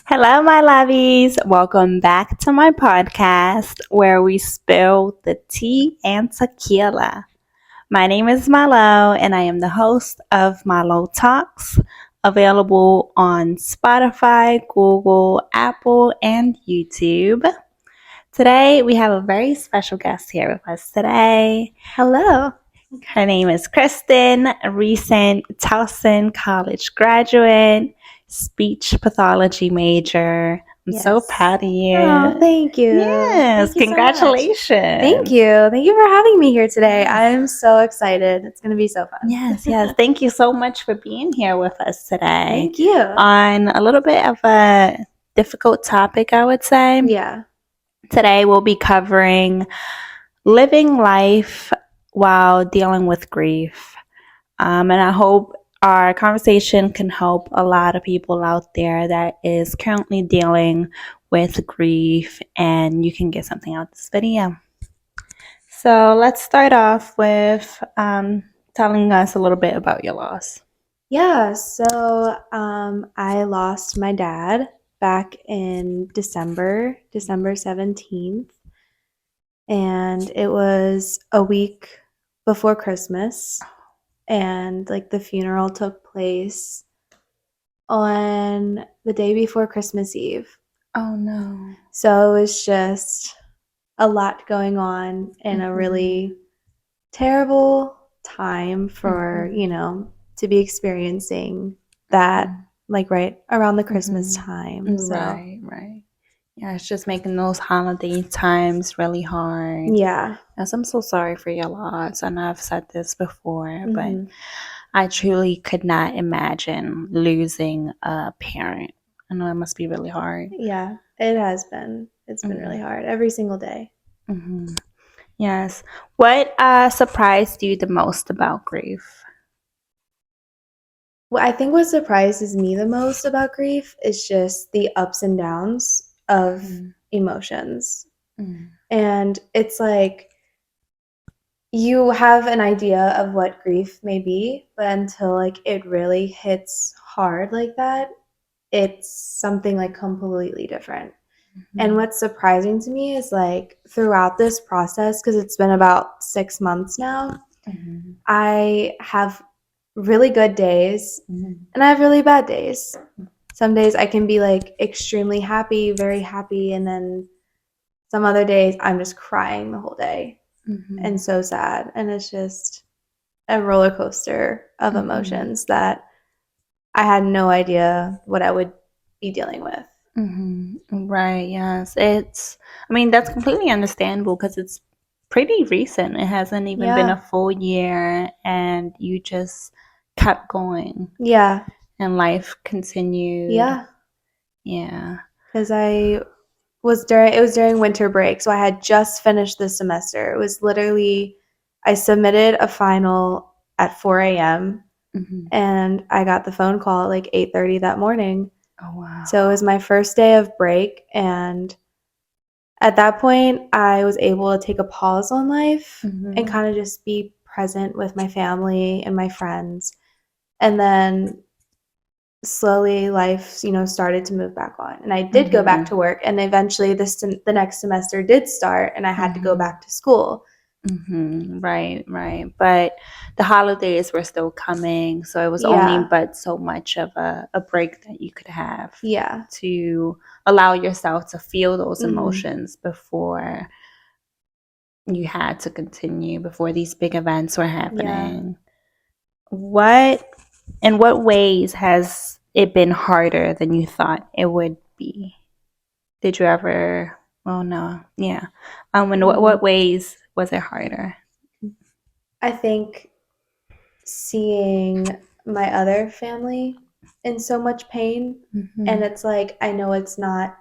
Hello, my lovies. Welcome back to my podcast where we spill the tea and tequila. My name is Malo, and I am the host of Malo Talks, available on Spotify, Google, Apple, and YouTube. Today, we have a very special guest here with us today. Hello. Her name is Kristen, a recent Towson College graduate, speech pathology major. I'm so Yes. proud of you. Oh, thank you. Yes, Thank you so much. congratulations. Thank you. Thank you for having me here today. Yes. I'm so excited. It's going to be so fun. Yes. Thank you so much for being here with us today. Thank you. On a little bit of a difficult topic, I would say. Yeah. Today, we'll be covering living life while dealing with grief. And I hope our conversation can help a lot of people out there that is currently dealing with grief, and you can get something out of this video. So let's start off with telling us a little bit about your loss. Yeah. So I lost my dad back in December 17th. And it was a week before Christmas. And like the funeral took place on the day before Christmas Eve. Oh no. So it was just a lot going on and a really terrible time for, to be experiencing that like right around the Christmas time. So Right. Yeah, it's just making those holiday times really hard. yeah. Yes, I'm so sorry for your loss. I know I've said this before, but Mhm. I truly could not imagine losing a parent. I know it must be really hard. Yeah, it has been. It's been really hard every single day. Mm-hmm. Yes. What surprised you the most about grief? What I think what surprises me the most about grief is just the ups and downs of emotions. And it's like you have an idea of what grief may be, but until like it really hits hard like that, it's something like completely different. And what's surprising to me is like throughout this process, because it's been about 6 months now, I have really good days and I have really bad days. Some days I can be like extremely happy, very happy, and then some other days I'm just crying the whole day and so sad. And it's just a roller coaster of emotions that I had no idea what I would be dealing with. Right, yes. That's completely understandable because it's pretty recent. It hasn't even been a full year, and you just kept going. Yeah. And life continued. Yeah. Yeah. Because it was during winter break, so I had just finished the semester. It was literally, I submitted a final at 4 a.m. and I got the phone call at like 8:30 that morning. Oh, wow. So it was my first day of break, and at that point, I was able to take a pause on life and kind of just be present with my family and my friends. And then slowly life, started to move back on. And I did go back to work, and eventually the next semester did start and I had to go back to school. Right. But the holidays were still coming, so it was only but so much of a break that you could have to allow yourself to feel those emotions before you had to continue, before these big events were happening. In what ways has it been harder than you thought it would be? Did you ever? Oh no, yeah. In what ways was it harder? I think seeing my other family in so much pain, and it's like I know it's not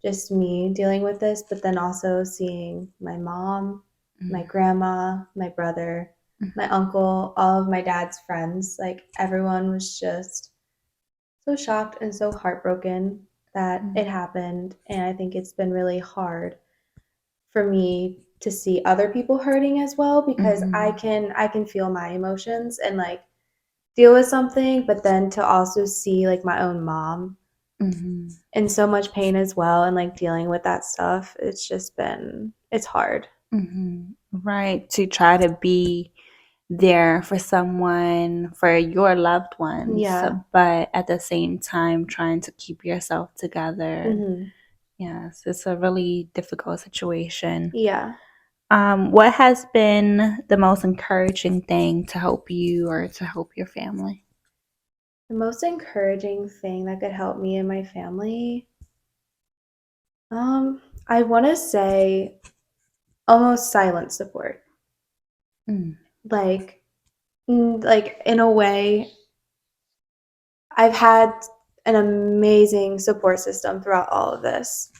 just me dealing with this, but then also seeing my mom, my grandma, my brother, my uncle, all of my dad's friends, like everyone was just so shocked and so heartbroken that it happened. And I think it's been really hard for me to see other people hurting as well, because I can feel my emotions and like deal with something, but then to also see like my own mom in so much pain as well, and like dealing with that stuff. It's hard. Right. To try to be there for someone, for your loved ones, Yeah. but at the same time trying to keep yourself together. Yes, it's a really difficult situation. Yeah. What has been the most encouraging thing to help you or to help your family? The most encouraging thing that could help me and my family, I want to say almost silent support. Mm. Like, like in a way, I've had an amazing support system throughout all of this.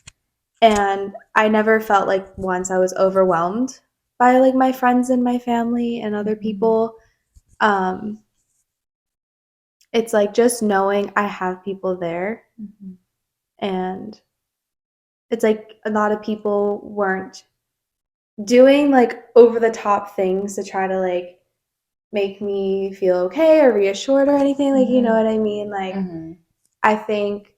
And I never felt like once I was overwhelmed by like my friends and my family and other people. Um, it's like just knowing I have people there, and it's like a lot of people weren't doing like over the top things to try to like make me feel okay or reassured or anything, like, you know what I mean? Like, I think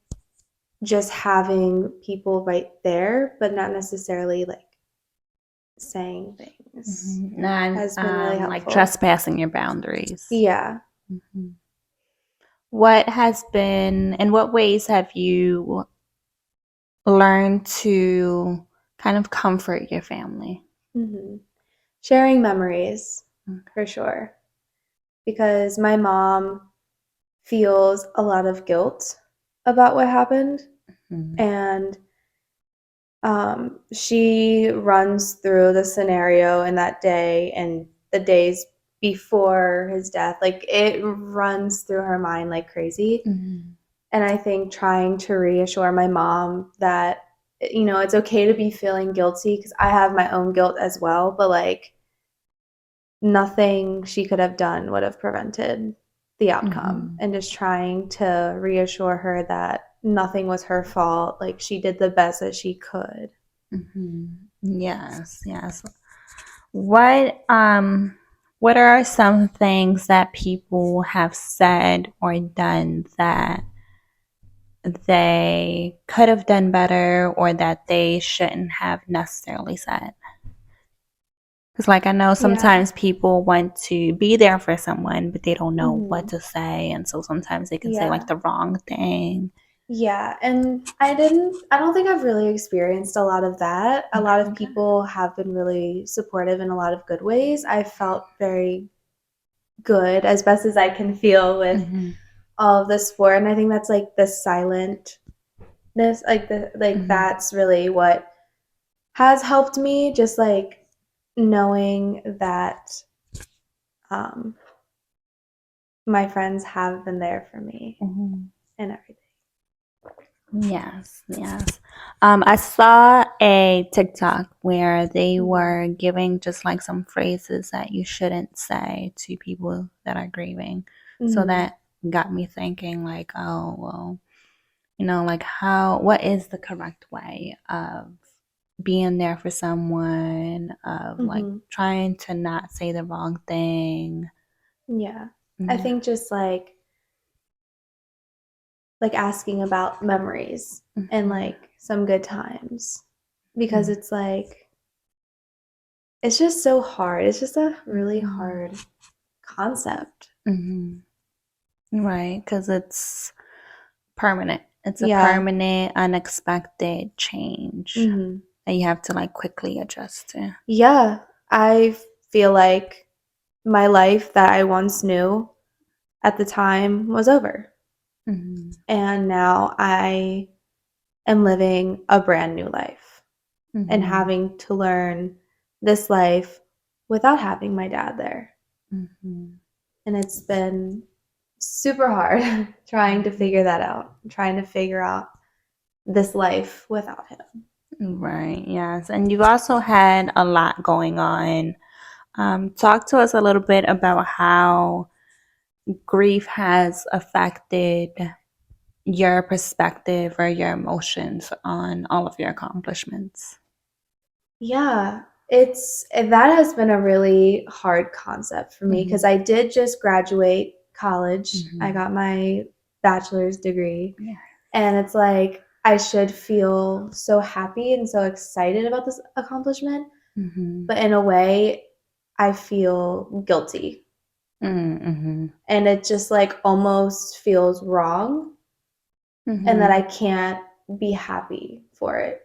just having people right there, but not necessarily like saying things, Not has been really like helpful. trespassing your boundaries. Yeah. What has been, in what ways have you learned to kind of comfort your family? Sharing memories, for sure. Because my mom feels a lot of guilt about what happened. And she runs through the scenario in that day and the days before his death. Like, it runs through her mind like crazy. And I think trying to reassure my mom that, you know, it's okay to be feeling guilty, because I have my own guilt as well, but like nothing she could have done would have prevented the outcome. And just trying to reassure her that nothing was her fault. Like, she did the best that she could. Yes, yes. What are some things that people have said or done that they could have done better or that they shouldn't have necessarily said? Because, like, I know sometimes people want to be there for someone, but they don't know what to say. And so sometimes they can say, like, the wrong thing. Yeah, and I don't think I've really experienced a lot of that. A lot of people have been really supportive in a lot of good ways. I felt very good, as best as I can feel, with all of the support, and I think that's like the silentness, like that's really what has helped me, just like knowing that my friends have been there for me and everything. Yes, yes. I saw a TikTok where they were giving just like some phrases that you shouldn't say to people that are grieving. So that got me thinking, like, oh, well, you know, like, what is the correct way of being there for someone, of like trying to not say the wrong thing? Yeah. I think just like asking about memories and like some good times, because it's like, it's just so hard. It's just a really hard concept. Right, because it's permanent. It's a Yeah. permanent, unexpected change that you have to like quickly adjust to. Yeah. I feel like my life that I once knew at the time was over. And now I am living a brand new life and having to learn this life without having my dad there. And it's been super hard trying to figure that out, trying to figure out this life without him. Right, yes. And you've also had a lot going on. Talk to us a little bit about how grief has affected your perspective or your emotions on all of your accomplishments. Yeah, that has been a really hard concept for me, because I did just graduate college. I got my bachelor's degree. And it's like I should feel so happy and so excited about this accomplishment, but in a way, I feel guilty. Mm-hmm. And it just like almost feels wrong, and that I can't be happy for it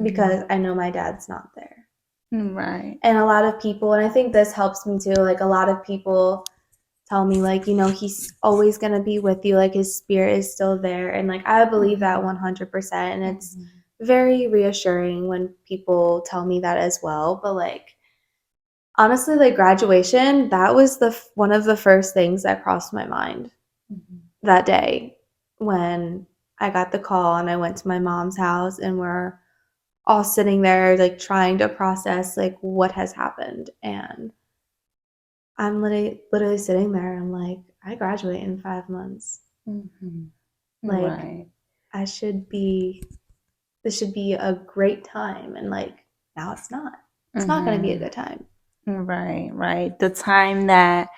because I know my dad's not there. Right. And a lot of people, and I think this helps me too, like a lot of people tell me like, he's always going to be with you, like his spirit is still there, and like I believe that 100%, and it's very reassuring when people tell me that as well. But like honestly, like graduation, that was one of the first things that crossed my mind that day when I got the call and I went to my mom's house, and we're all sitting there like trying to process like what has happened. And I'm literally sitting there. I'm like, I graduate in 5 months. Like, Right. this should be a great time. And like, now it's not. It's not going to be a good time. Right. The time that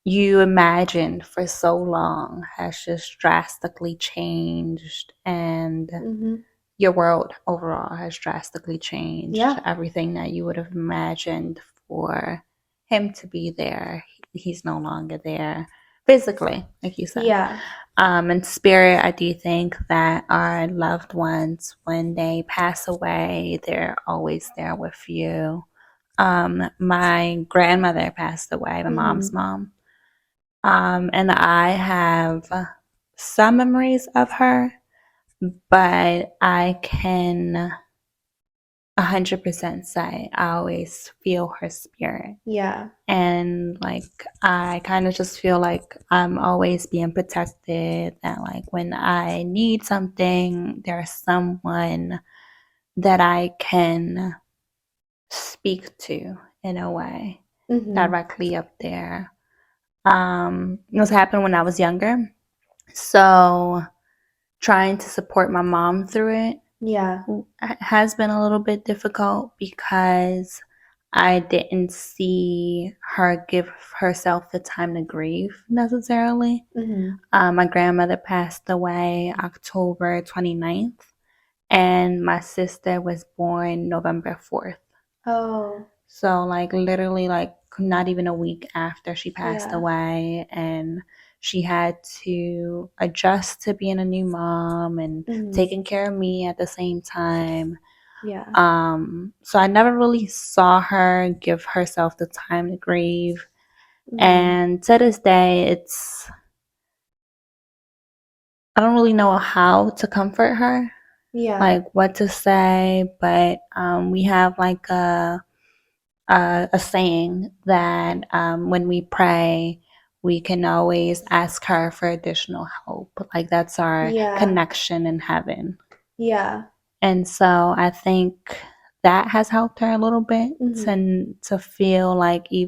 you imagined for so long has just drastically changed, and your world overall has drastically changed. Yeah. Everything that you would have imagined for him to be there, he's no longer there physically, like you said. Yeah. In spirit, I do think that our loved ones, when they pass away, they're always there with you. My grandmother passed away, my mom's mom. And I have some memories of her, but I can 100% say I always feel her spirit. Yeah. And like, I kind of just feel like I'm always being protected, that like when I need something, there's someone that I can speak to in a way directly up there. It was happened when I was younger. So trying to support my mom through it Yeah. has been a little bit difficult because I didn't see her give herself the time to grieve necessarily. My grandmother passed away October 29th, and my sister was born November 4th. Oh. So like literally like not even a week after she passed away, and she had to adjust to being a new mom and taking care of me at the same time. Yeah. So I never really saw her give herself the time to grieve. And to this day, I don't really know how to comfort her. Yeah. Like what to say, but we have like a saying that when we pray, we can always ask her for additional help. Like that's our connection in heaven. Yeah. And so I think that has helped her a little bit to feel like to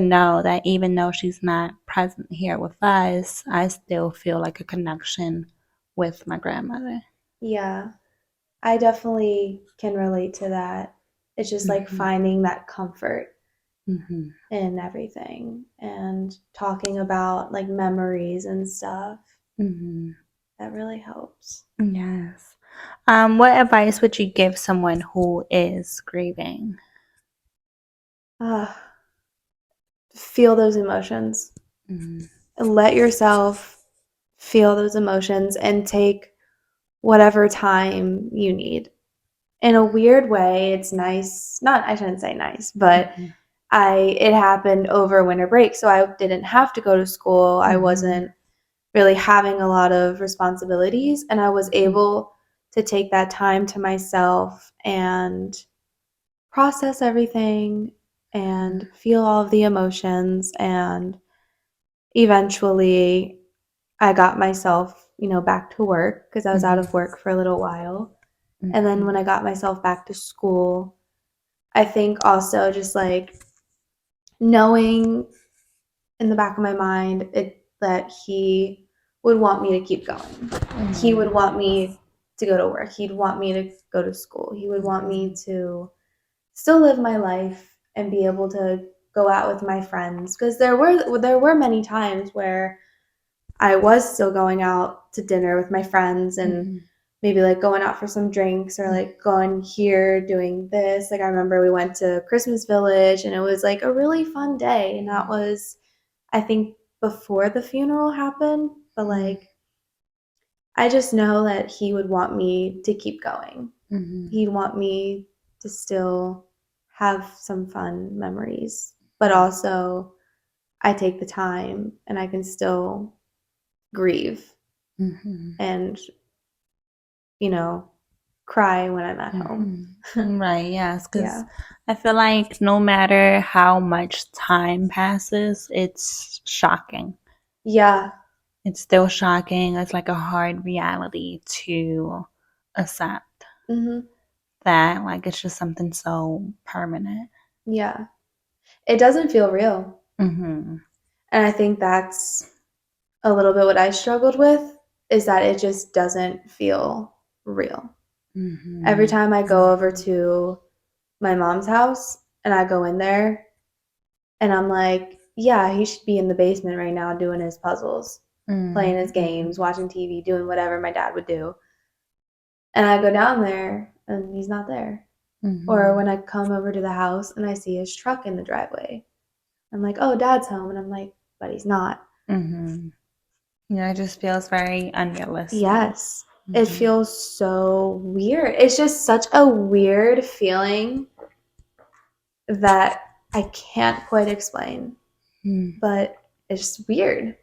know that even though she's not present here with us, I still feel like a connection with my grandmother. Yeah. I definitely can relate to that. It's just like finding that comfort in everything and talking about like memories and stuff. That really helps. Yes. What advice would you give someone who is grieving? Feel those emotions. Let yourself feel those emotions and take whatever time you need. In a weird way, it's nice. Not, I shouldn't say nice, but it happened over winter break, so I didn't have to go to school. I wasn't really having a lot of responsibilities, and I was able to take that time to myself and process everything and feel all of the emotions. And eventually I got myself, back to work because I was out of work for a little while. And then when I got myself back to school, I think also just like knowing in the back of my mind that he would want me to keep going. He would want me to go to work. He'd want me to go to school. He would want me to still live my life and be able to go out with my friends, because there were many times where I was still going out to dinner with my friends and maybe like going out for some drinks or like going here doing this. Like I remember we went to Christmas Village and it was like a really fun day, and that was, I think, before the funeral happened. But like I just know that he would want me to keep going. He'd want me to still have some fun memories, but also I take the time and I can still grieve and, you know, cry when I'm at home. Right, yes, because Yeah. I feel like no matter how much time passes, it's shocking. Yeah. It's still shocking. It's like a hard reality to accept Mhm. that, like, it's just something so permanent. Yeah. It doesn't feel real. Mm-hmm. And I think that's a little bit what I struggled with, is that it just doesn't feel real. Every time I go over to my mom's house and I go in there and I'm like, yeah, he should be in the basement right now doing his puzzles, playing his games, watching TV, doing whatever my dad would do. And I go down there and he's not there. Or when I come over to the house and I see his truck in the driveway, I'm like, oh, dad's home. And I'm like, but he's not. Yeah, it just feels very unrealistic. Yes. It feels so weird. It's just such a weird feeling that I can't quite explain, but it's just weird.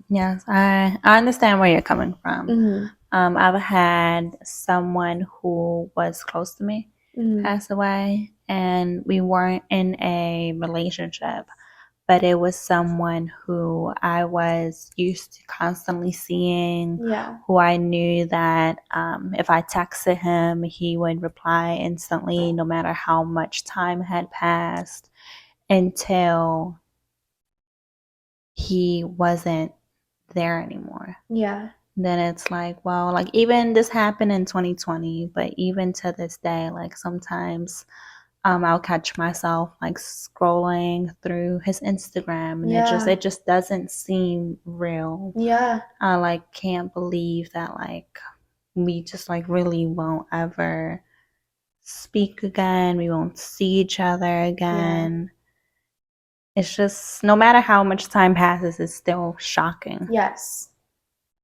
Yes, I understand where you're coming from. Mm-hmm. I've had someone who was close to me Mm-hmm. pass away, and we weren't in a relationship, but it was someone who I was used to constantly seeing, Yeah. who I knew that if I texted him, he would reply instantly, no matter how much time had passed, until he wasn't there anymore. Yeah. Then it's like, well, like even this happened in 2020, but even to this day, like sometimes I'll catch myself like scrolling through his Instagram, and Yeah. it just doesn't seem real. Yeah. I like can't believe that like we just like really won't ever speak again. We won't see each other again. It's just no matter how much time passes, it's still shocking. Yes.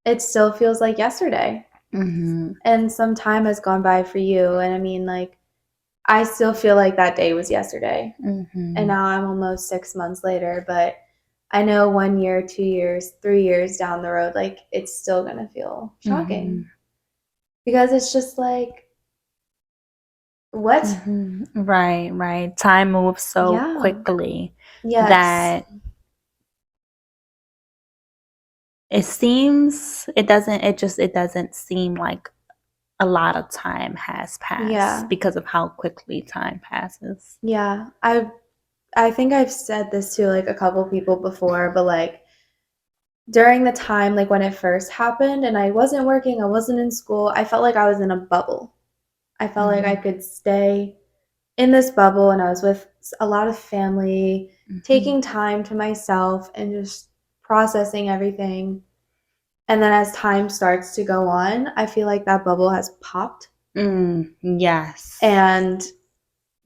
It still feels like yesterday. And some time has gone by for you. And I mean, like, I still feel like that day was yesterday. And now I'm almost 6 months later, but I know 1 year, 2 years, 3 years down the road, like, it's still going to feel shocking. Because it's just like, what? Right, right. Time moves so Yeah. quickly Yes. that it doesn't seem like a lot of time has passed. Yeah. Because of how quickly time passes. Yeah. I think I've said this to like a couple people before, but like during the time like when it first happened and I wasn't working, I wasn't in school, I felt like I was in a bubble. I felt like I could stay in this bubble and I was with a lot of family, taking time to myself and just processing everything. And then as time starts to go on, I feel like that bubble has popped. Yes. And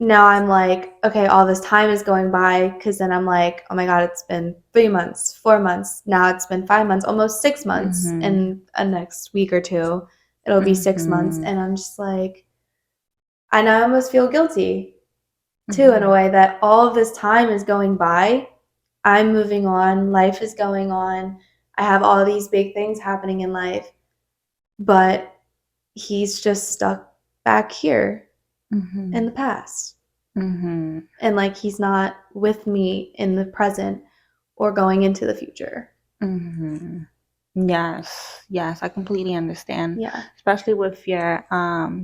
now I'm like, okay, all this time is going by, because then I'm like, oh my God, it's been 3 months, 4 months. Now it's been 5 months, almost 6 months. In a next week or two, it'll be 6 months. And I'm just like, and I almost feel guilty too, in a way that all of this time is going by. I'm moving on. Life is going on. I have all these big things happening in life, but he's just stuck back here in the past. And like he's not with me in the present or going into the future. Yes, yes, I completely understand. Yeah. Especially with your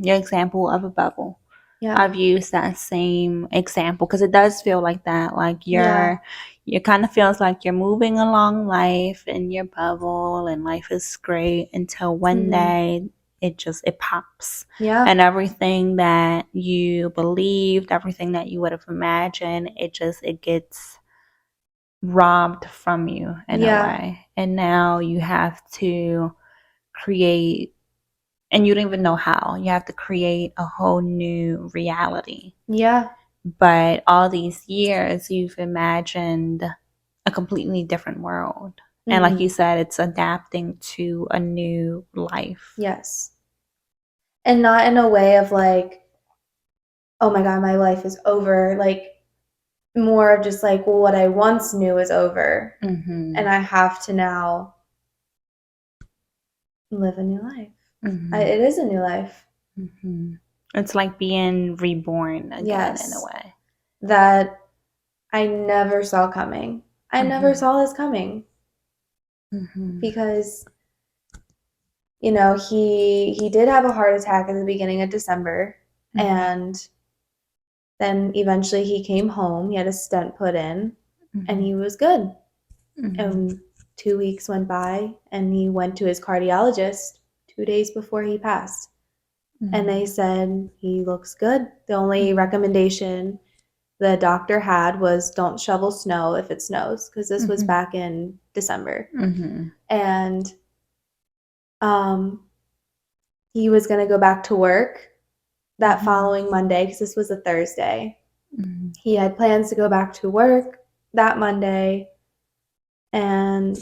example of a bubble. Yeah. I've used that same example because it does feel like that. Like Yeah. you kind of feels like you're moving along life in your bubble and life is great until one day it pops. Yeah. And everything that you believed, everything that you would have imagined, it gets robbed from you in a Yeah. way. And now you have to create, and you don't even know how. You have to create a whole new reality. Yeah. But all these years, you've imagined a completely different world. And like you said, it's adapting to a new life. Yes. And not in a way of like, oh my God, my life is over. Like, more of just like, well, what I once knew is over. And I have to now live a new life. It is a new life. It's like being reborn again in a way. That I never saw coming. I never saw this coming. Because, you know, he did have a heart attack at the beginning of December. And then eventually he came home. He had a stent put in. And he was good. And 2 weeks went by, and he went to his cardiologist 2 days before he passed. And they said he looks good. The only recommendation the doctor had was don't shovel snow if it snows, because this was back in December. And he was going to go back to work that following Monday, because this was a Thursday. He had plans to go back to work that Monday. And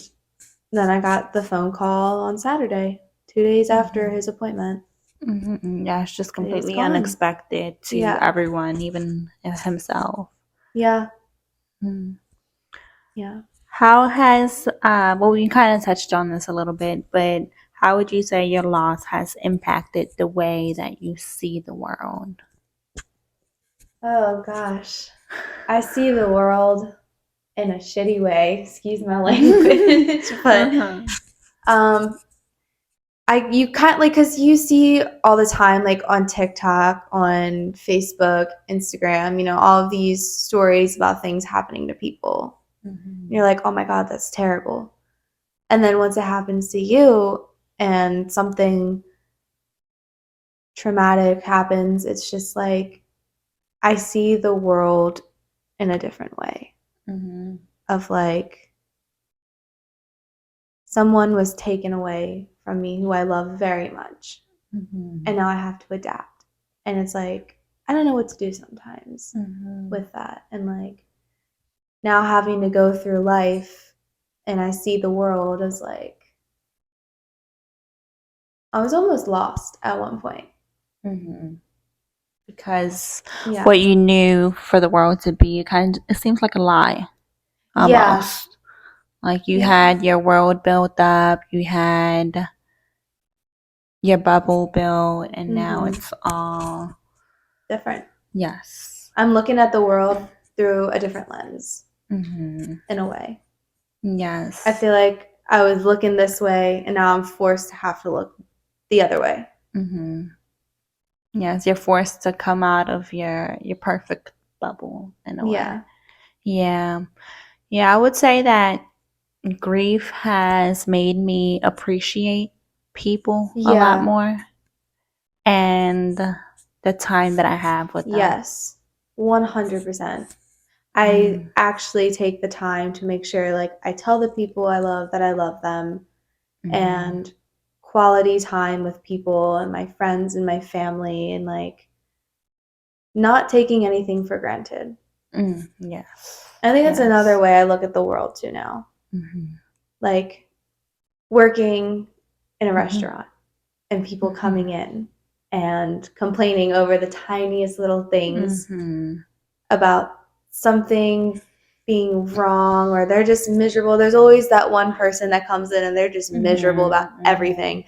then I got the phone call on Saturday, 2 days after his appointment. Yeah, it's just completely unexpected to everyone, even himself. Yeah. Yeah. How has, well, we kind of touched on this a little bit, but how would you say your loss has impacted the way that you see the world? Oh, gosh. I see the world in a shitty way. Excuse my language. But you kind like, because you see all the time, like on TikTok, on Facebook, Instagram, you know, all of these stories about things happening to people. You're like, oh my God, that's terrible. And then once it happens to you and something traumatic happens, it's just like, I see the world in a different way. Of like, someone was taken away from me who I love very much. And now I have to adapt. And it's like, I don't know what to do sometimes with that. And like, now having to go through life and I see the world as like, I was almost lost at one point. Because what you knew for the world to be, it seems like a lie. Almost. Yeah. Like you had your world built up, you had your bubble built, and now it's all different. Yes. I'm looking at the world through a different lens in a way. Yes. I feel like I was looking this way, and now I'm forced to have to look the other way. Yes, you're forced to come out of your perfect bubble in a way. Yeah. I would say that grief has made me appreciate people a lot more, and the time that I have with them. Yes, 100%. I actually take the time to make sure, like, I tell the people I love that I love them, and quality time with people and my friends and my family, and like not taking anything for granted. Yes. I think that's another way I look at the world too now. Like working in a restaurant and people coming in and complaining over the tiniest little things about something being wrong, or they're just miserable. There's always that one person that comes in and they're just miserable about everything.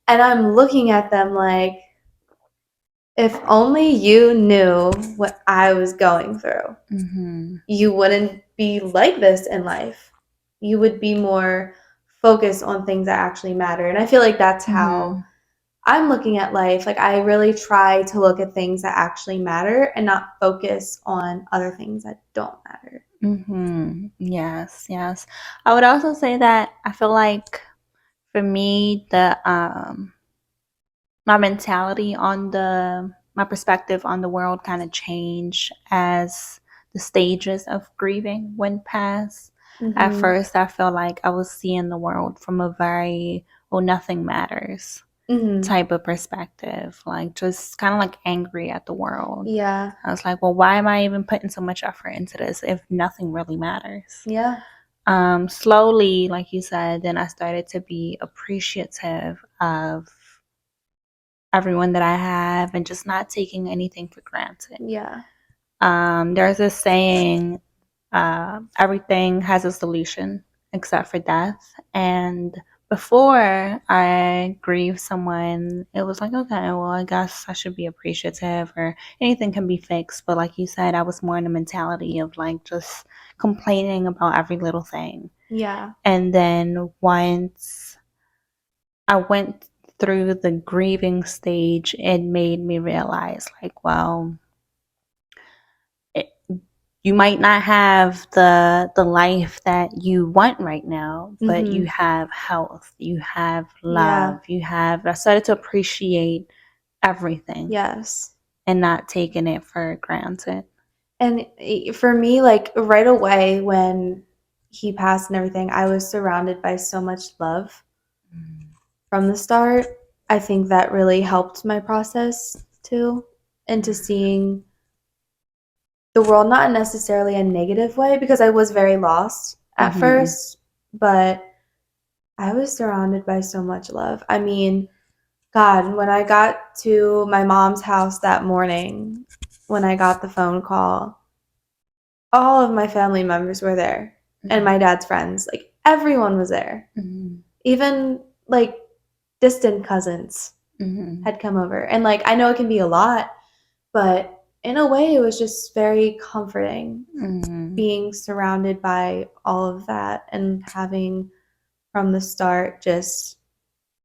And I'm looking at them like, if only you knew what I was going through, you wouldn't be like this in life. You would be more focused on things that actually matter. And I feel like that's how I'm looking at life. Like, I really try to look at things that actually matter and not focus on other things that don't matter. Yes. I would also say that I feel like for me, my mentality on my perspective on the world kind of changed as the stages of grieving went past. At first, I felt like I was seeing the world from a very, well, nothing matters type of perspective, like just kind of like angry at the world. Yeah. I was like, well, why am I even putting so much effort into this if nothing really matters? Yeah. Slowly, like you said, then I started to be appreciative of everyone that I have and just not taking anything for granted. Yeah. There's a saying, everything has a solution except for death. And before I grieved someone, it was like, okay, well, I guess I should be appreciative or anything can be fixed. But like you said, I was more in the mentality of like just complaining about every little thing. Yeah. And then once I went through the grieving stage, it made me realize, like, well, it, you might not have the life that you want right now, but you have health, you have love, I started to appreciate everything. Yes. And not taking it for granted. And for me, like right away when he passed and everything, I was surrounded by so much love from the start. I think that really helped my process too, into seeing the world not necessarily a negative way, because I was very lost at first, but I was surrounded by so much love. I mean, God, when I got to my mom's house that morning, when I got the phone call, all of my family members were there and my dad's friends. Like everyone was there. Even like distant cousins had come over. And like I know it can be a lot, but in a way it was just very comforting being surrounded by all of that and having from the start just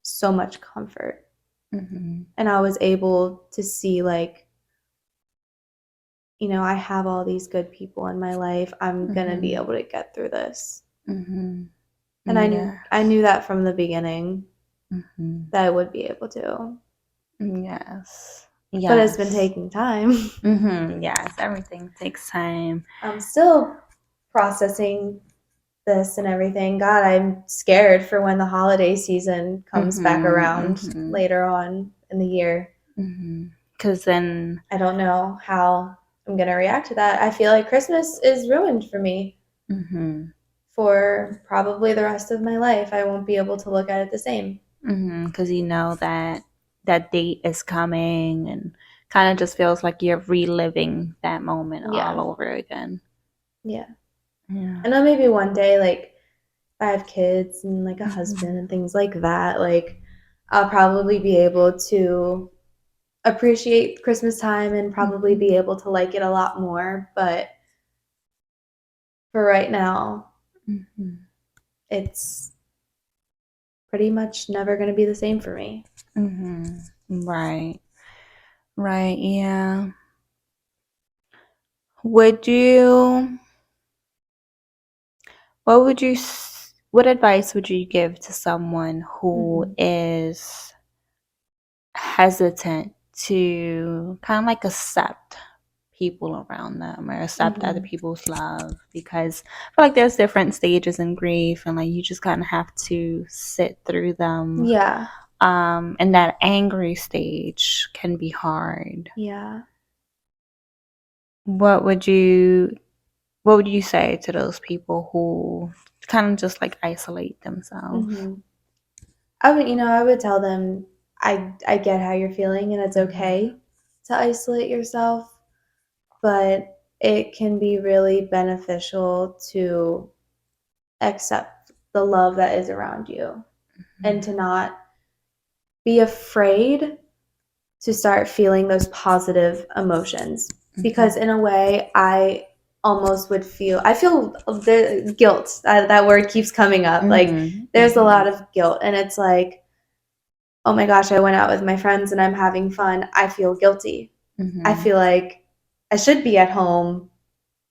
so much comfort. And I was able to see like, you know, I have all these good people in my life. I'm gonna be able to get through this. And I knew that from the beginning that I would be able to. Yes. But it's been taking time. Yes, everything takes time. I'm still processing this and everything. God, I'm scared for when the holiday season comes back around later on in the year. Because then I don't know how I'm going to react to that. I feel like Christmas is ruined for me for probably the rest of my life. I won't be able to look at it the same. Because you know that that date is coming and kind of just feels like you're reliving that moment all over again. Yeah. And then maybe one day, like, if I have kids and like a husband and things like that, like, I'll probably be able to appreciate Christmas time and probably be able to like it a lot more. But for right now, it's pretty much never going to be the same for me. Right. Right. Yeah. What advice would you give to someone who is hesitant to kind of like accept people around them or accept other people's love? Because I feel like there's different stages in grief and like you just kind of have to sit through them. Yeah. And that angry stage can be hard. Yeah. What would you say to those people who kind of just like isolate themselves? I would tell them I get how you're feeling and it's okay to isolate yourself, but it can be really beneficial to accept the love that is around you and to not be afraid to start feeling those positive emotions. Because in a way, I feel the guilt. That word keeps coming up. Like there's a lot of guilt, and it's like, oh my gosh, I went out with my friends and I'm having fun. I feel guilty. I feel like I should be at home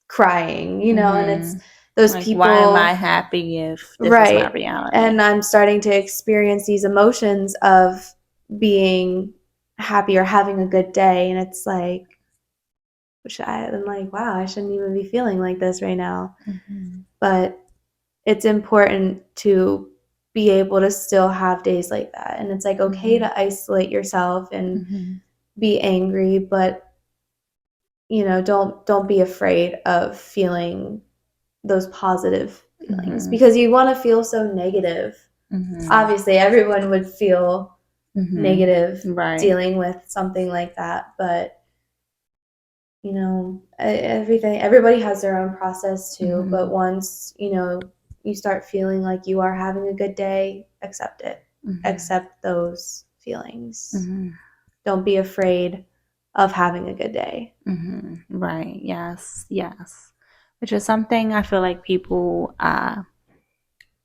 crying, and it's those like, people. Why am I happy if this is my reality? And I'm starting to experience these emotions of being happy or having a good day, and it's like, I'm like, wow, I shouldn't even be feeling like this right now. But it's important to be able to still have days like that. And it's like okay to isolate yourself and be angry, but don't be afraid of feeling those positive feelings because you want to feel so negative. Obviously, everyone would feel negative dealing with something like that, but everybody has their own process too. But once you start feeling like you are having a good day, accept it. Accept those feelings. Don't be afraid of having a good day. Right. Yes. Which is something I feel like people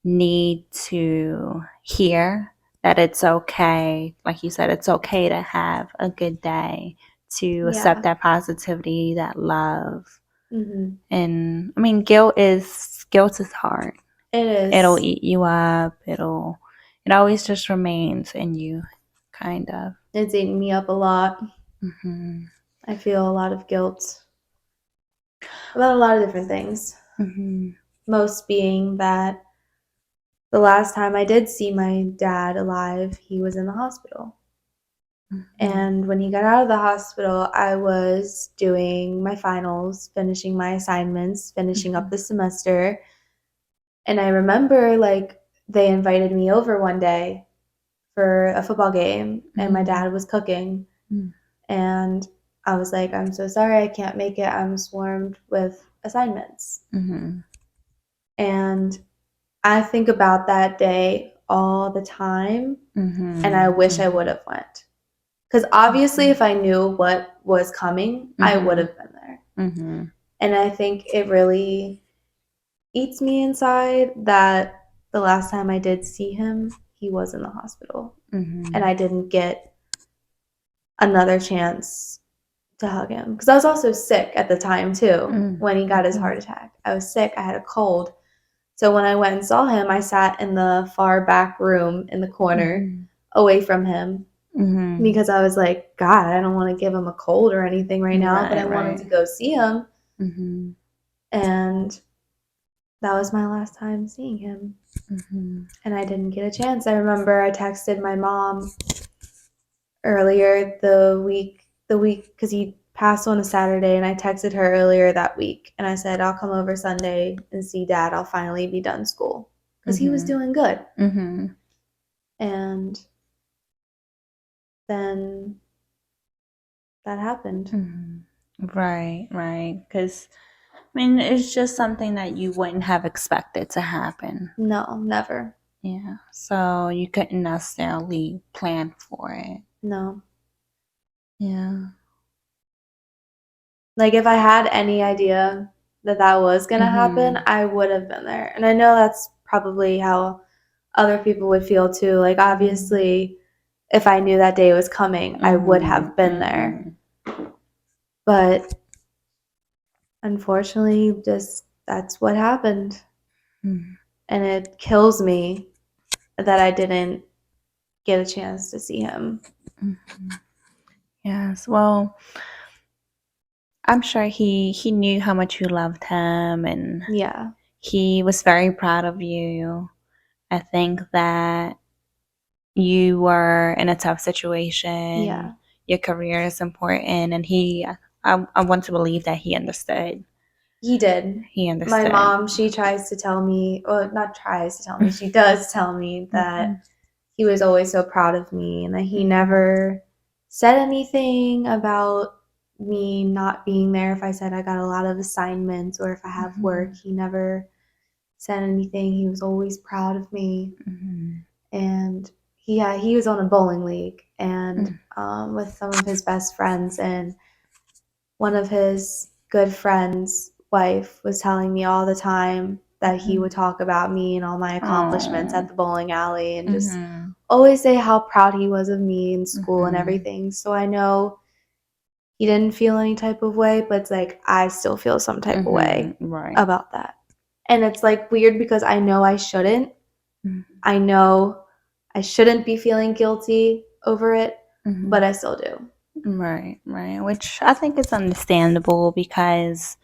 need to hear, that it's okay. Like you said, it's okay to have a good day, to accept that positivity, that love. And I mean, guilt is hard. It is. It'll eat you up. It always just remains in you, kind of. It's eating me up a lot. I feel a lot of guilt about a lot of different things. Most being that the last time I did see my dad alive, he was in the hospital. And when he got out of the hospital, I was doing my finals, finishing my assignments, finishing up the semester. And I remember they invited me over one day for a football game, and my dad was cooking. And I was like, I'm so sorry, I can't make it. I'm swarmed with assignments. And I think about that day all the time, and I wish I would have went. Because obviously, if I knew what was coming, I would have been there. And I think it really eats me inside that the last time I did see him, he was in the hospital. And I didn't get another chance to hug him. Because I was also sick at the time, too, when he got his heart attack. I was sick. I had a cold. So when I went and saw him, I sat in the far back room in the corner away from him. Because I was like, God, I don't want to give him a cold or anything right now, but I wanted to go see him. And that was my last time seeing him. And I didn't get a chance. I remember I texted my mom earlier the week, because he passed on a Saturday, and I texted her earlier that week, and I said, I'll come over Sunday and see Dad. I'll finally be done school. Because he was doing good. And then that happened. Right. Because, I mean, it's just something that you wouldn't have expected to happen. No, never. Yeah. So you couldn't necessarily plan for it. No. Yeah. Like, if I had any idea that was going to happen, I would have been there. And I know that's probably how other people would feel too. Like, obviously, if I knew that day was coming, I would have been there. But unfortunately, just that's what happened. And it kills me that I didn't get a chance to see him. Yes. Well, I'm sure he knew how much you loved him, and he was very proud of you. I think that you were in a tough situation. Your career is important, and I want to believe that he understood. He did. He understood. My mom, she tries to tell me, or not tries to tell me, she does tell me that he was always so proud of me, and that he never said anything about me not being there if I said I got a lot of assignments or if I have work. He never said anything. He was always proud of me. And he was on a bowling league, and with some of his best friends, and one of his good friends' wife was telling me all the time that he would talk about me and all my accomplishments at the bowling alley, and just always say how proud he was of me in school and everything. So I know he didn't feel any type of way, but it's like I still feel some type of way about that. And it's like weird because I know I shouldn't. I know I shouldn't be feeling guilty over it, but I still do. Right. Which I think is understandable, because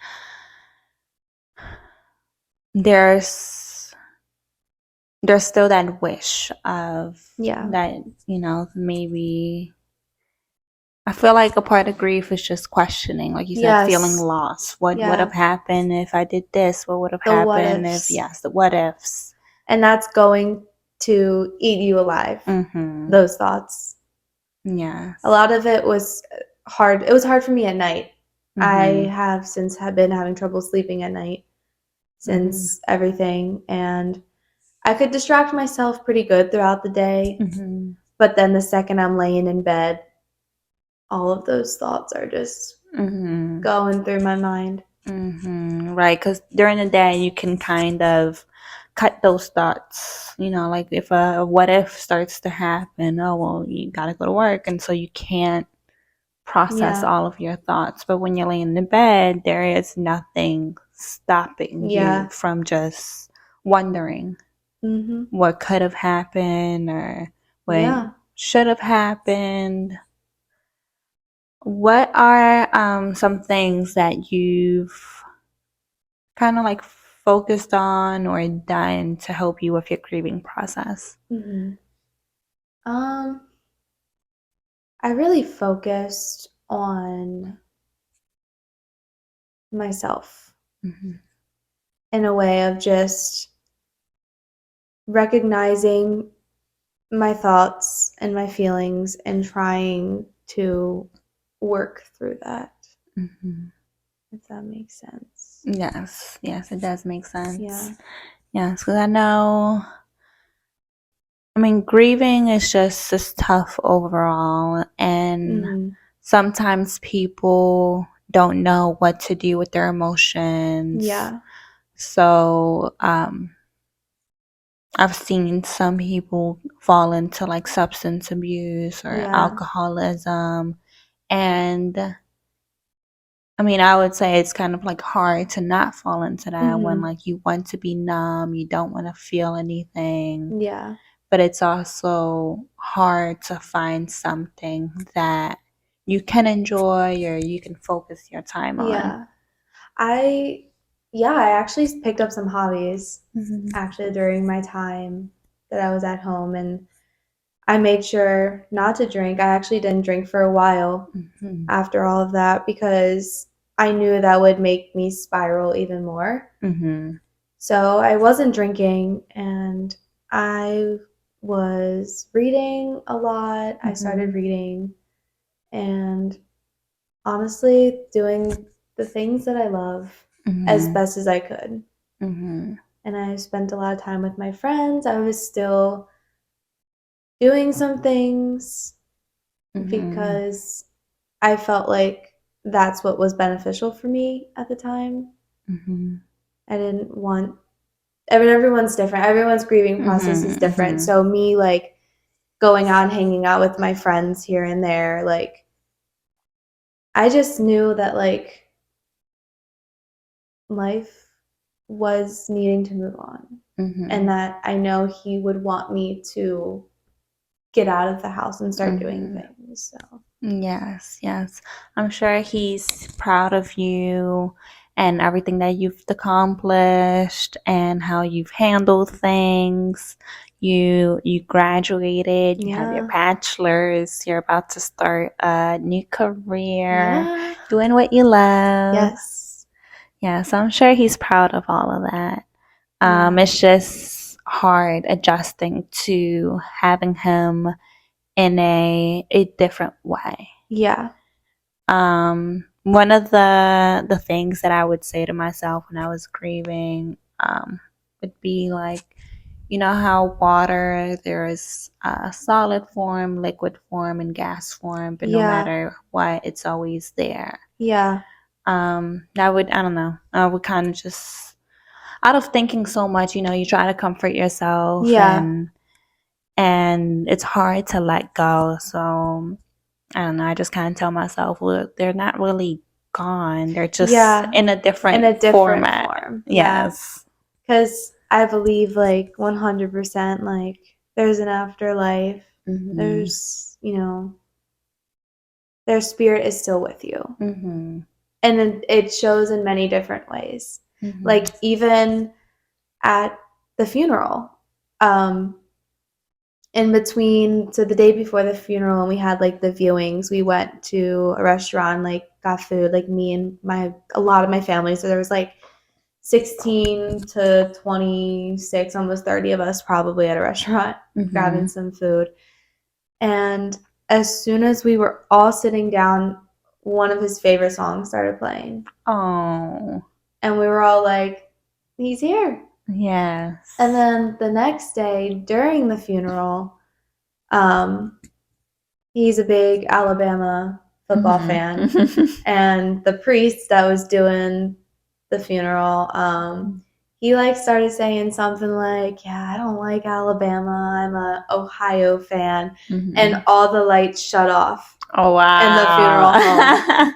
there's there's still that wish of Yeah. that, maybe I feel like a part of grief is just questioning, like you said, feeling Yes. lost. What would Yeah. have happened if I did this? What would have The what happened if, ifs. yes, the what ifs. And that's going to eat you alive. Mm-hmm. Those thoughts. Yes. A lot of it was hard. It was hard for me at night. I have since been having trouble sleeping at night since everything, and I could distract myself pretty good throughout the day. But then the second I'm laying in bed, all of those thoughts are just going through my mind. Right, because during the day you can kind of cut those thoughts. Like if a what if starts to happen, oh well, you gotta go to work, and so you can't process all of your thoughts. But when you're laying in bed, there is nothing stopping you from just wondering what could have happened or what should have happened. What are some things that you've kind of like focused on or done to help you with your grieving process? I really focused on myself in a way of just recognizing my thoughts and my feelings and trying to work through that. If that makes sense. Yes, it does make sense. Yeah. Yes, because grieving is just tough overall, and sometimes people don't know what to do with their emotions. Yeah. So, I've seen some people fall into like substance abuse or alcoholism, and I would say it's kind of like hard to not fall into that when like you want to be numb, you don't want to feel anything. Yeah. But it's also hard to find something that you can enjoy or you can focus your time on. Yeah. I actually picked up some hobbies actually during my time that I was at home, and I made sure not to drink. I actually didn't drink for a while after all of that because I knew that would make me spiral even more. So I wasn't drinking, and I was reading a lot. I started reading and honestly doing the things that I love as best as I could. And I spent a lot of time with my friends. I was still doing some things because I felt like that's what was beneficial for me at the time. I didn't want, everyone's different. Everyone's grieving process is different. So me like going out and hanging out with my friends here and there, like I just knew that like life was needing to move on and that I know he would want me to get out of the house and start doing things. So Yes. I'm sure he's proud of you and everything that you've accomplished and how you've handled things. You graduated, you have your bachelor's, you're about to start a new career, doing what you love. Yes, I'm sure he's proud of all of that. It's just hard adjusting to having him in a different way. One of the things that I would say to myself when I was grieving would be like, you know how water, there is a solid form, liquid form, and gas form, but no matter what, it's always there. I would kind of just, out of thinking so much, you try to comfort yourself, and it's hard to let go. So I don't know, I just kind of tell myself, look, they're not really gone. They're just in a different format. form. Yes. Because I believe like 100% like there's an afterlife. There's, their spirit is still with you. And it shows in many different ways. Like even at the funeral, in between, so the day before the funeral, when we had like the viewings, we went to a restaurant, like got food, like me and a lot of my family. So there was like 16 to 26, almost 30 of us probably at a restaurant grabbing some food. And as soon as we were all sitting down, one of his favorite songs started playing. Oh. And we were all like, he's here. Yes. And then the next day during the funeral, he's a big Alabama football fan. And the priest that was doing the funeral, he like started saying something like, yeah, I don't like Alabama, I'm a Ohio fan. And all the lights shut off. Oh, wow. In the funeral home.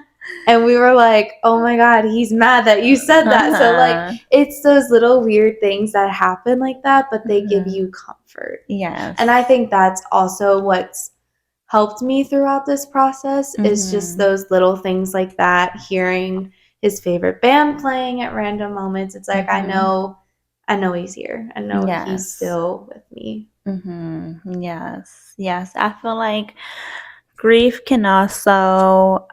And we were like, oh my God, he's mad that you said that. So like, it's those little weird things that happen like that, but they give you comfort. Yes. And I think that's also what's helped me throughout this process, is just those little things like that, hearing his favorite band playing at random moments. It's like, I know he's here. I know he's still with me. Yes. I feel like grief can also,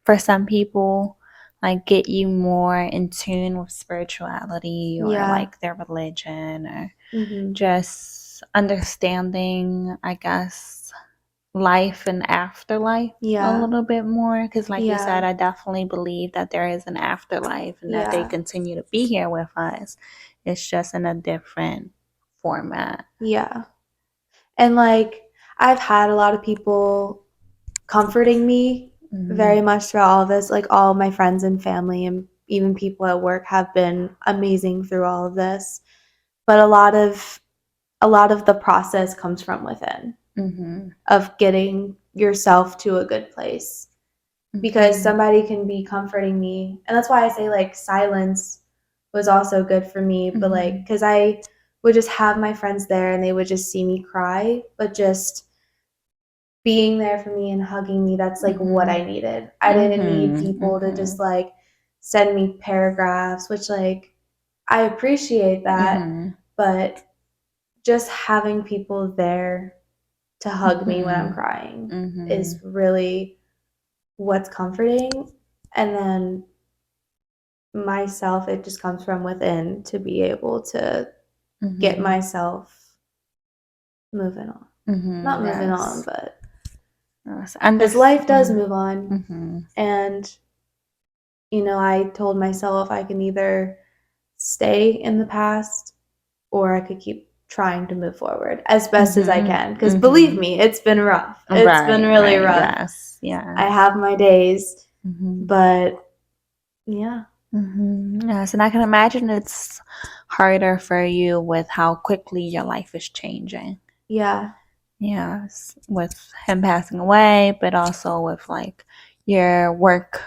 for some people, like get you more in tune with spirituality or like their religion, or just understanding, I guess, life and afterlife a little bit more. Because like you said, I definitely believe that there is an afterlife and that they continue to be here with us. It's just in a different format. Yeah. And like, I've had a lot of people comforting me very much throughout all of this. Like, all of my friends and family and even people at work have been amazing through all of this. But a lot of the process comes from within, of getting yourself to a good place. Because somebody can be comforting me, and that's why I say like silence was also good for me. But like, because I would just have my friends there and they would just see me cry, but just being there for me and hugging me, that's like what I needed. I didn't need people to just like send me paragraphs, which like I appreciate that, but just having people there to hug me when I'm crying is really what's comforting. And then myself, it just comes from within to be able to get myself moving on. Not moving on, but because life does move on. And you know, I told myself I can either stay in the past or I could keep trying to move forward as best as I can. Because believe me, it's been rough. It's been really rough. Yes. I have my days, but yeah. Yes, and I can imagine it's harder for you with how quickly your life is changing. Yeah. Yes, with him passing away, but also with like your work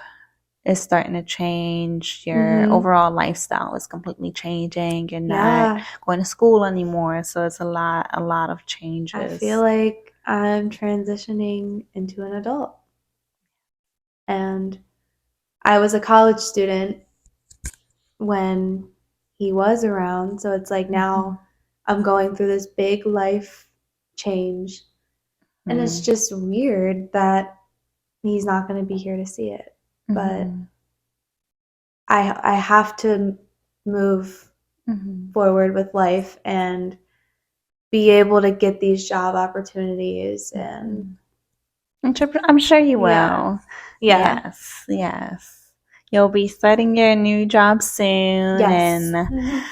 is starting to change. Your overall lifestyle is completely changing. You're not going to school anymore, so it's a lot of changes. I feel like I'm transitioning into an adult. And I was a college student when he was around, so it's like now I'm going through this big life change. And it's just weird that he's not going to be here to see it. But I have to move forward with life and be able to get these job opportunities. And I'm sure you will. Yeah. Yes. You'll be starting your new job soon, and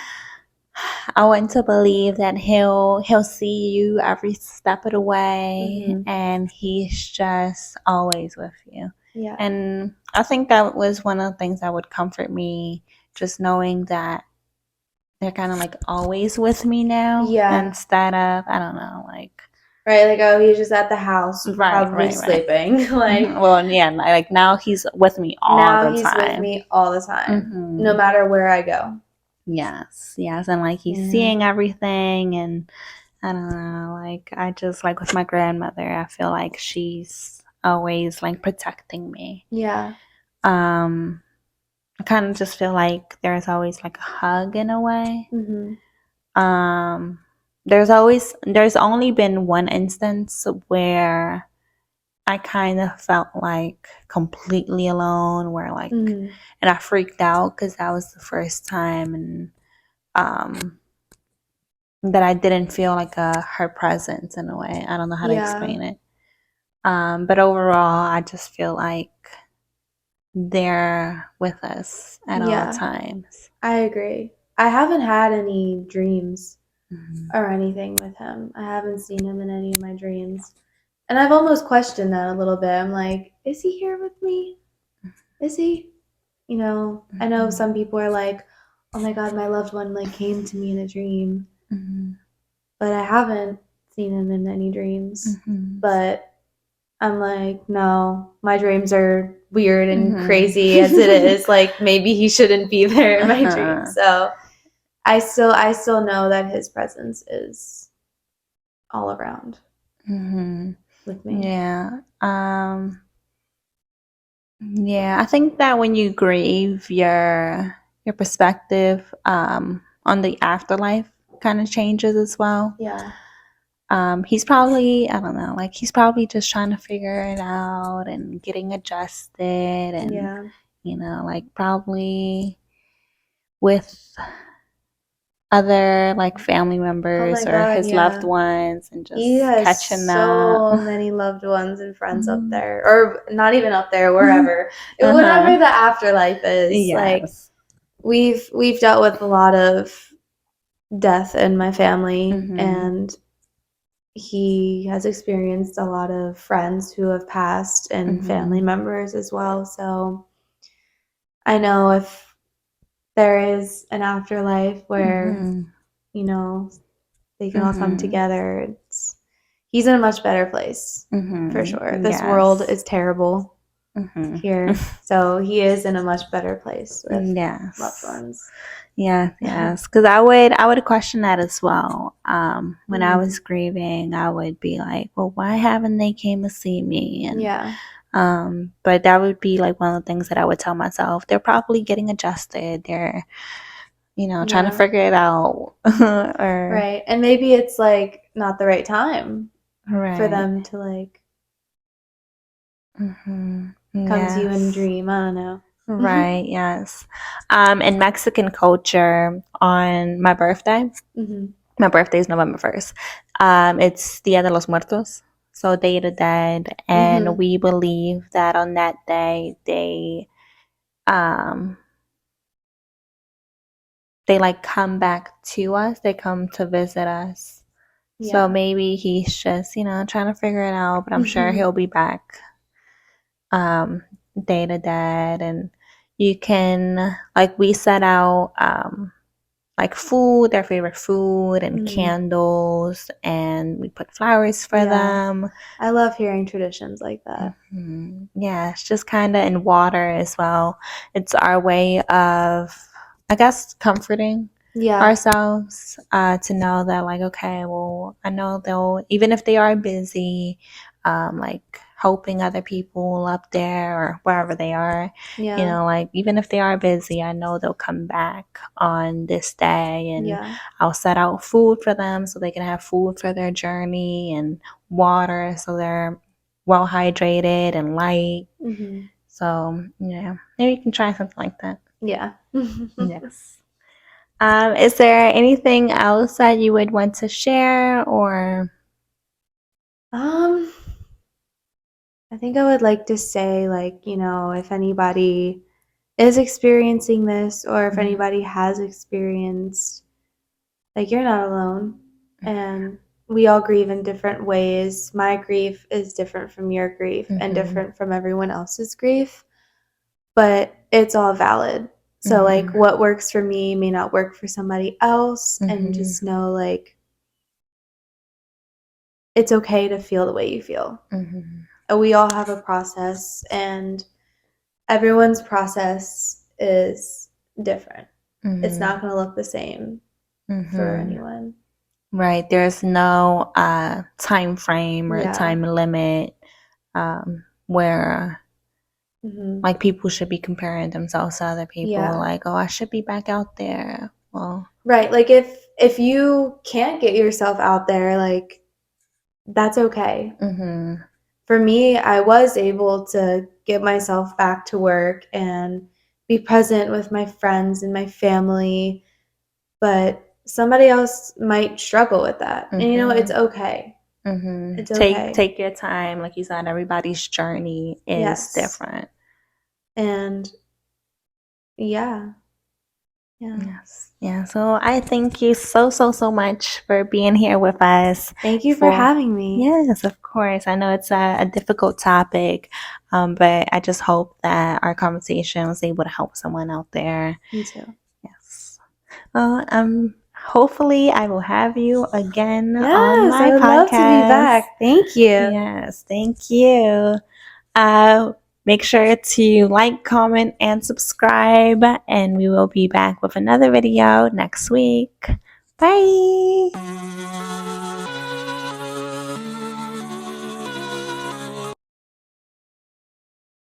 I want to believe that he'll see you every step of the way, and he's just always with you. Yeah. And I think that was one of the things that would comfort me, just knowing that they're kind of like always with me now, instead of, I don't know, like, right, like, oh, he's just at the house, probably sleeping. Like, well, yeah, like now he's with me all the time. Now he's with me all the time, no matter where I go. Yes, and like he's seeing everything, and I don't know, like I just like with my grandmother, I feel like she's always like protecting me. Yeah. I kind of just feel like there's always like a hug in a way. there's only been one instance where I kind of felt like completely alone, where like, Mm-hmm. and I freaked out because that was the first time, and that I didn't feel like her presence in a way. I don't know how to Yeah. explain it. But overall, I just feel like they're with us at all Yeah. times. I agree. I haven't had any dreams Mhm. or anything with him. I haven't seen him in any of my dreams. And I've almost questioned that a little bit. I'm like, is he here with me? Is he? You know, I know some people are like, oh my God, my loved one like came to me in a dream, Mhm. but I haven't seen him in any dreams. Mhm. But I'm like, no, my dreams are weird and Mhm. crazy as it is. Like maybe he shouldn't be there in my dreams. Uh-huh. So I still know that his presence is all around Mhm. with me. Yeah. Yeah, I think that when you grieve, your perspective on the afterlife kind of changes as well. Yeah. He's probably, I don't know, like he's probably just trying to figure it out and getting adjusted, and Yeah. like probably with other like family Oh my members or God, his loved yeah. ones, and He just has catching up. so many loved ones and friends up Mhm. there, or not even up there, wherever, Uh-huh. whatever the afterlife is. Like Yes. we've dealt with a lot of death in my family, Mhm. and he has experienced a lot of friends who have passed and family Mhm. members as well. So I know if there is an afterlife where Mhm. you know they can all come Mhm. together, he's in a much better place for Mhm. sure. This world Yes. is terrible Mhm. here, so he is in a much better place with loved Yes. ones. Yes, yes. Because I would question that as well. When I Mhm. was grieving, I would be like, "Well, why haven't they came to see me?" And Yeah, but that would be like one of the things that I would tell myself. They're probably getting adjusted. They're trying to yeah, figure it out, or right. And maybe it's like not the right time for right. them to like Hmm. come to you in a Yes. dream. I don't know. Right. Yes. In Mexican culture, on Hmm. my birthday is November 1st. It's Dia de los Muertos, so Day of the Dead, and Hmm. we believe that on that day um, they like come back to us. They come to visit us. So Yeah. maybe he's just trying to figure it out, but I'm sure Hmm. he'll be back. Um, Day of the Dead, and you can like we set out like food, their favorite food, and Hmm. candles, and we put flowers for Yeah, them. I love hearing traditions like that. Yeah, it's just kind of in water as well. It's our way of, I guess, comforting Yeah. ourselves to know that, like, okay, well, I know they'll, even if they are busy, like helping other people up there or wherever they are, Yeah. like, even if they are busy, I know they'll come back on this day, and Yeah. I'll set out food for them so they can have food for their journey, and water so they're well hydrated and light. Hmm. So yeah, maybe you can try something like that. Yeah. Yes. Is there anything else that you would want to share, or? um I think I would like to say, like, if anybody is experiencing this, or if Mhm. anybody has experienced, like, you're not alone. And we all grieve in different ways. My grief is different from your grief and Mhm. different from everyone else's grief, but it's all valid. So, like, Mhm. what works for me may not work for somebody else. And Mhm. just know, like, it's okay to feel the way you feel. Mhm. We all have a process, and everyone's process is different. It's Mhm. not going to look the same for Mhm. anyone. Right. There's no time frame or Yeah. time limit where Hmm. like people should be comparing themselves to other people. Yeah. Like, oh, I should be back out there. Well. Right. Like, if if you can't get yourself out there, like, that's okay. For me, I was able to get myself back to work and be present with my friends and my family, but somebody else might struggle with that. And it's okay. It's okay. Take your time. Like you said, everybody's journey is different. And yeah. Yes. Yeah. So I thank you so much for being here with us. Thank you for having me. Yes, of course. I know it's a difficult topic, but I just hope that our conversation was able to help someone out there. Me too. Yes. Well, hopefully I will have you again on Yes, my I would podcast. love to be back. Thank you. Yes, thank you. Make sure to like, comment, and subscribe, and we will be back with another video next week. Bye.